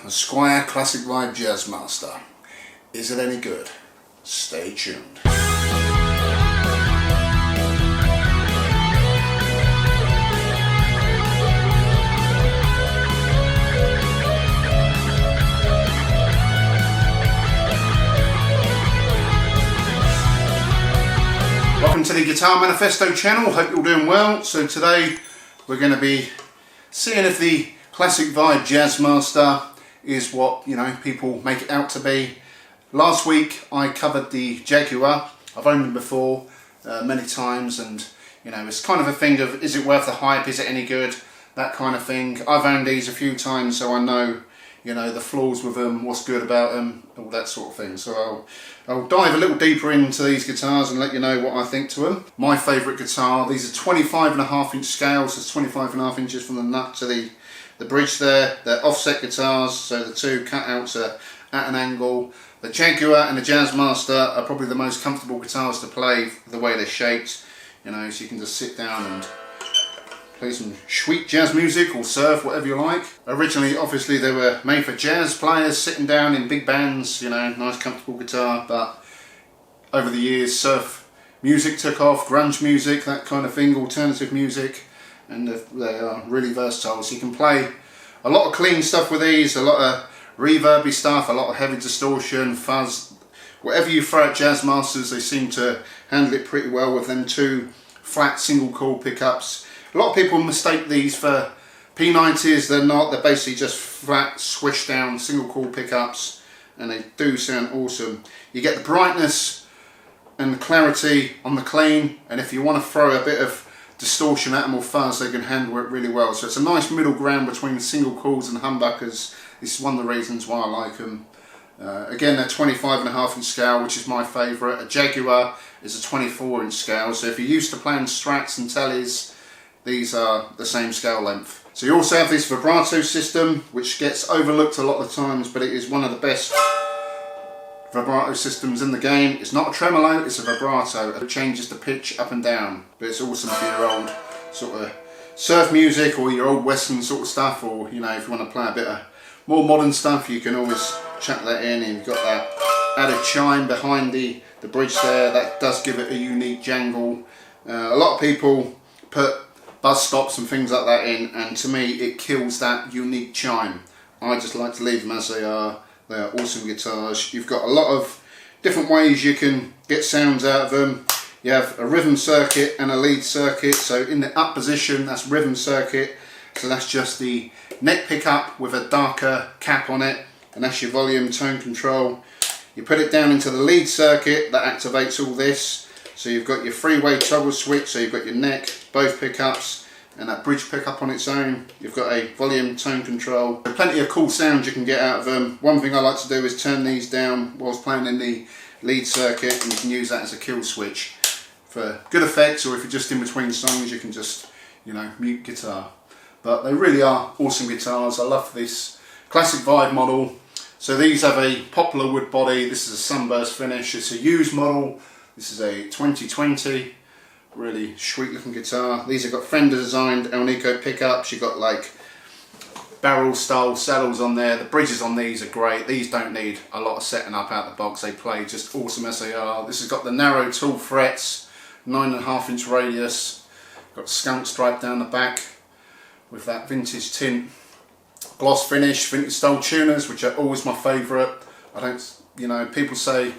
a Squier Classic Vibe Jazzmaster. Is it any good? Stay tuned. Welcome to the Guitar Manifesto channel. Hope you're doing well. So today we're going to be seeing if the Classic Vibe Jazzmaster is what, you know, people make it out to be. Last week I covered the Jaguar. I've owned them before many times, and you know, it's kind of a thing of, is it worth the hype, is it any good, that kind of thing. I've owned these a few times, so I know, you know, the flaws with them, what's good about them, all that sort of thing. So I'll dive a little deeper into these guitars and let you know what I think to them. My favourite guitar, these are 25.5 scales, so it's 25.5 inches from the nut to the bridge there. They're offset guitars, so the two cutouts are at an angle. The Jaguar and the Jazzmaster are probably the most comfortable guitars to play, the way they're shaped. You know, so you can just sit down and play some sweet jazz music or surf, whatever you like. Originally, obviously, they were made for jazz players sitting down in big bands, you know, nice comfortable guitar. But over the years, surf music took off, grunge music, that kind of thing, alternative music, and they are really versatile. So you can play a lot of clean stuff with these, a lot of reverby stuff, a lot of heavy distortion, fuzz. Whatever you throw at Jazzmasters, they seem to handle it pretty well with them two flat single coil pickups. A lot of people mistake these for P90s. They're not. They're basically just flat, swish down single coil pickups, and they do sound awesome. You get the brightness and the clarity on the clean, and if you want to throw a bit of distortion at them or fuzz, they can handle it really well. So it's a nice middle ground between single coils and humbuckers. This is one of the reasons why I like them. Again, they're 25.5 inch scale, which is my favourite. A Jaguar is a 24 inch scale, so if you're used to playing Strats and Tellys, these are the same scale length. So you also have this vibrato system, which gets overlooked a lot of the times, but it is one of the best vibrato systems in the game. It's not a tremolo, it's a vibrato. It changes the pitch up and down, but it's awesome for your old sort of surf music or your old western sort of stuff, or you know, if you want to play a bit of more modern stuff, you can always chuck that in, and you've got that added chime behind the bridge there. That does give it a unique jangle. A lot of people put buzz stops and things like that in, and to me it kills that unique chime. I just like to leave them as they are. They are awesome guitars. You've got a lot of different ways you can get sounds out of them. You have a rhythm circuit and a lead circuit. So in the up position, that's rhythm circuit. So that's just the neck pickup with a darker cap on it, and that's your volume tone control. You put it down into the lead circuit, that activates all this. So you've got your three-way toggle switch, so you've got your neck, both pickups, and that bridge pickup on its own. You've got a volume tone control. There's plenty of cool sounds you can get out of them. One thing I like to do is turn these down whilst playing in the lead circuit, and you can use that as a kill switch for good effects, or if you're just in between songs, you can just, you know, mute guitar. But they really are awesome guitars. I love this Classic Vibe model. So these have a poplar wood body. This is a sunburst finish. It's a used model. This is a 2020. Really sweet looking guitar. These have got Fender designed Alnico pickups. You've got like barrel style saddles on there. The bridges on these are great. These don't need a lot of setting up out the box. They play just awesome as they are. This has got the narrow tall frets, 9.5 inch radius. Got skunk stripe down the back with that vintage tint, gloss finish, vintage style tuners, which are always my favourite. I don't, you know, people say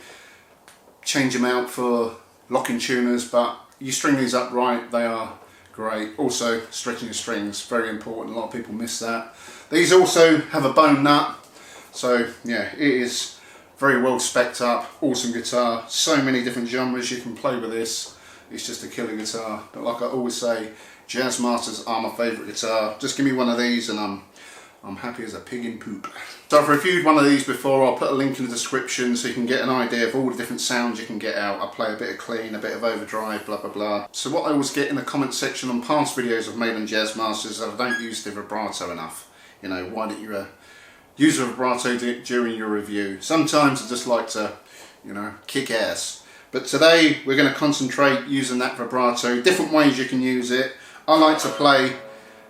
change them out for locking tuners, but you string these up right, they are great. Also, stretching your strings, very important. A lot of people miss that. These also have a bone nut, so yeah, it is very well specced up. Awesome guitar. So many different genres you can play with this. It's just a killer guitar. But like I always say, Jazzmasters are my favourite guitar. Just give me one of these and I'm happy as a pig in poop. So I've reviewed one of these before. I'll put a link in the description so you can get an idea of all the different sounds you can get out. I play a bit of clean, a bit of overdrive, blah blah blah. So what I always get in the comment section on past videos I've made on Jazzmasters is that I don't use the vibrato enough. You know, why don't you use a vibrato during your review? Sometimes I just like to, you know, kick ass. But today we're going to concentrate using that vibrato. Different ways you can use it. I like to play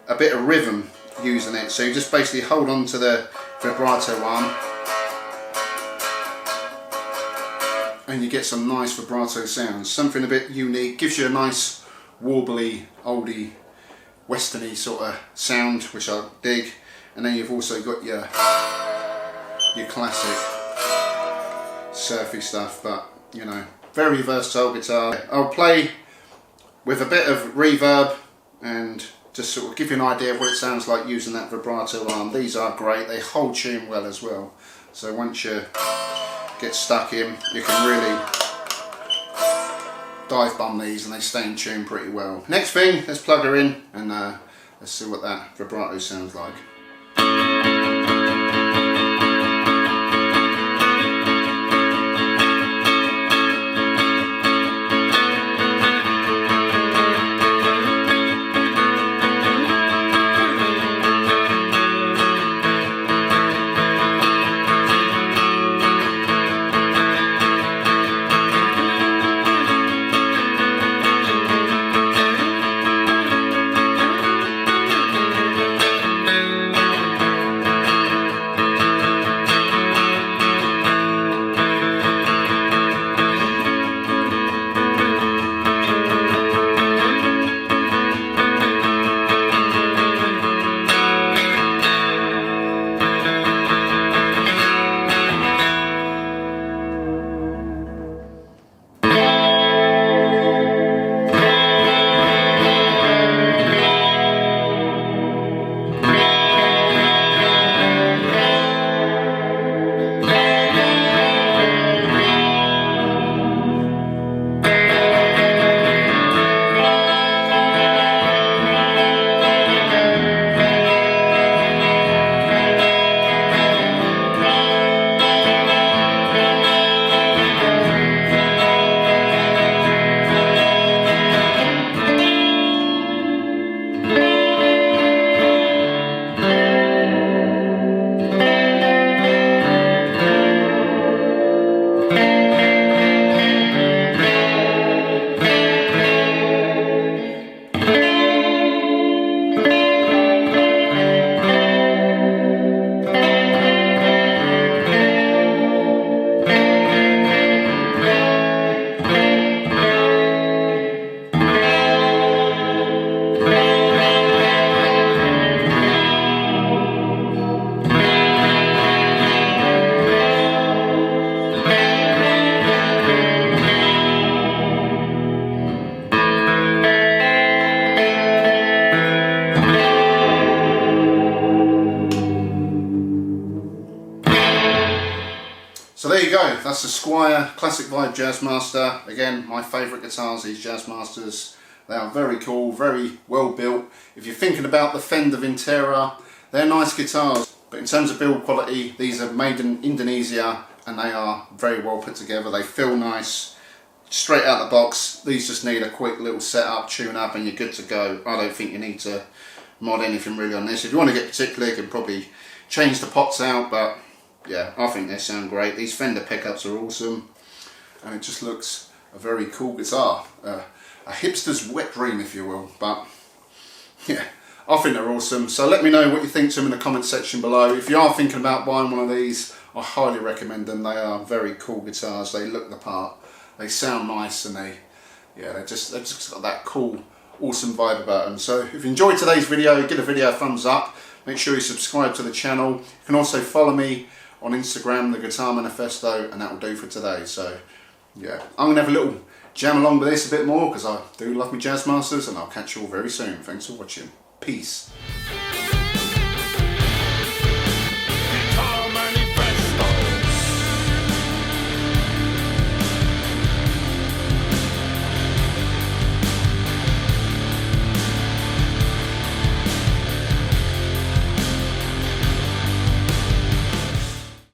a bit of rhythm using it, so you just basically hold on to the vibrato arm, and you get some nice vibrato sounds. Something a bit unique, gives you a nice warbly, oldie, westerny sort of sound, which I dig. And then you've also got your classic surfy stuff, but you know, very versatile guitar. I'll play with a bit of reverb and just sort of give you an idea of what it sounds like using that vibrato arm. These are great, they hold tune well as well. So once you get stuck in, you can really dive bomb these and they stay in tune pretty well. Next thing, let's plug her in and let's see what that vibrato sounds like. So there you go, that's the Squier Classic Vibe Jazzmaster. Again, my favourite guitars, these Jazzmasters. They are very cool, very well built. If you're thinking about the Fender Vintera, they're nice guitars. But in terms of build quality, these are made in Indonesia and they are very well put together. They feel nice, straight out the box. These just need a quick little setup, tune up and you're good to go. I don't think you need to mod anything really on this. If you want to get particular, you can probably change the pots out, but yeah, I think they sound great. These Fender pickups are awesome and it just looks a very cool guitar. A hipster's wet dream, if you will, but yeah, I think they're awesome. So let me know what you think to them in the comment section below. If you are thinking about buying one of these, I highly recommend them. They are very cool guitars. They look the part, they sound nice, and they've just got that cool, awesome vibe about them. So if you enjoyed today's video, give the video a thumbs up. Make sure you subscribe to the channel. You can also follow me on Instagram, the Guitar Manifesto, and that will do for today. So yeah, I'm going to have a little jam along with this a bit more because I do love my Jazzmasters, and I'll catch you all very soon. Thanks for watching. Peace.